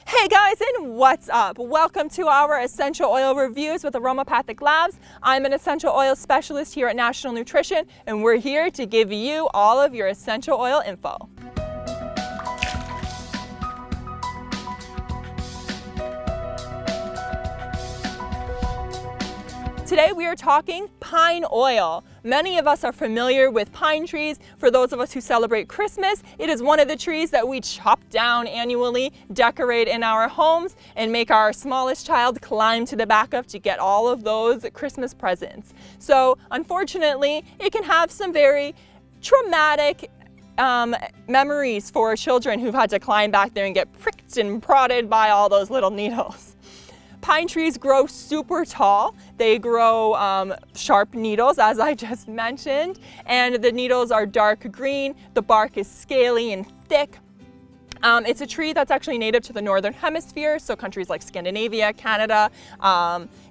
Hey guys, and what's up? Welcome to our essential oil reviews with Aromapathic Labs. I'm an essential oil specialist here at National Nutrition, and we're here to give you all of your essential oil info. Today we are talking pine oil. Many of us are familiar with pine trees. For those of us who celebrate Christmas, it is one of the trees that we chop down annually, decorate in our homes, and make our smallest child climb to the back of to get all of those Christmas presents. So unfortunately, it can have some very traumatic memories for children who've had to climb back there and get pricked and prodded by all those little needles. Pine trees grow super tall. They grow sharp needles, as I just mentioned, and the needles are dark green. The bark is scaly and thick. It's a tree that's actually native to the Northern Hemisphere, so countries like Scandinavia, Canada,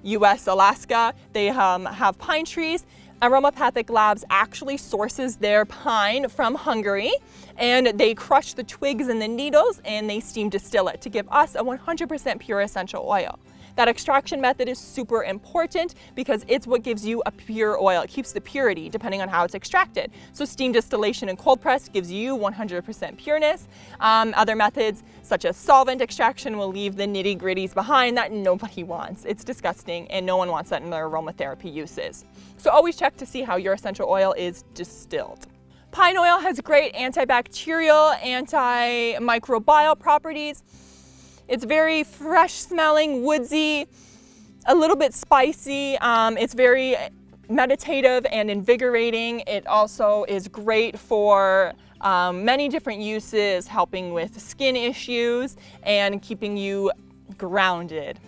US, Alaska, they have pine trees. Aromapathic Labs actually sources their pine from Hungary, and they crush the twigs and the needles and they steam distill it to give us a 100% pure essential oil. That extraction method is super important because it's what gives you a pure oil. It keeps the purity depending on how it's extracted. So steam distillation and cold press gives you 100% pureness. Other methods such as solvent extraction will leave the nitty gritties behind that nobody wants. It's disgusting and no one wants that in their aromatherapy uses. So always check to see how your essential oil is distilled. Pine oil has great antibacterial, antimicrobial properties. It's very fresh smelling, woodsy, a little bit spicy. It's very meditative and invigorating. It also is great for many different uses, helping with skin issues and keeping you grounded.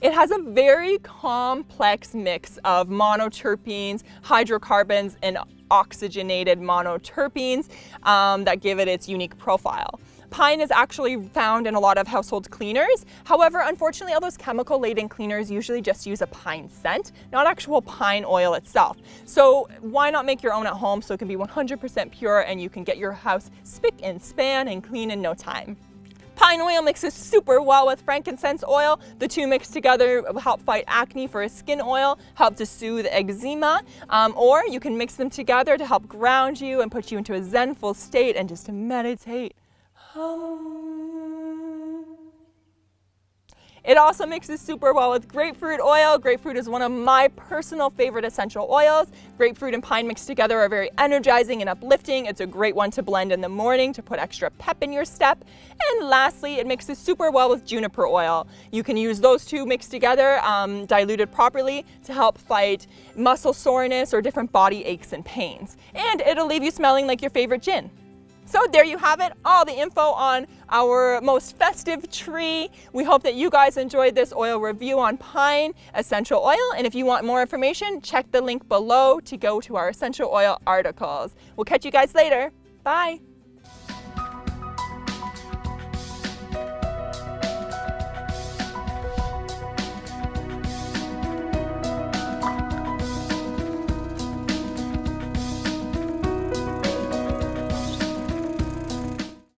It has a very complex mix of monoterpenes, hydrocarbons, and oxygenated monoterpenes that give it its unique profile. Pine is actually found in a lot of household cleaners. However, unfortunately, all those chemical-laden cleaners usually just use a pine scent, not actual pine oil itself. So why not make your own at home so it can be 100% pure and you can get your house spick and span and clean in no time. Pine oil mixes super well with frankincense oil. The two mixed together help fight acne for a skin oil, help to soothe eczema, or you can mix them together to help ground you and put you into a zenful state and just to meditate. It also mixes super well with grapefruit oil. Grapefruit is one of my personal favorite essential oils. Grapefruit and pine mixed together are very energizing and uplifting. It's a great one to blend in the morning to put extra pep in your step. And lastly, it mixes super well with juniper oil. You can use those two mixed together, diluted properly, to help fight muscle soreness or different body aches and pains. And it'll leave you smelling like your favorite gin. So there you have it, all the info on our most festive tree. We hope that you guys enjoyed this oil review on pine essential oil. And if you want more information, check the link below to go to our essential oil articles. We'll catch you guys later. Bye.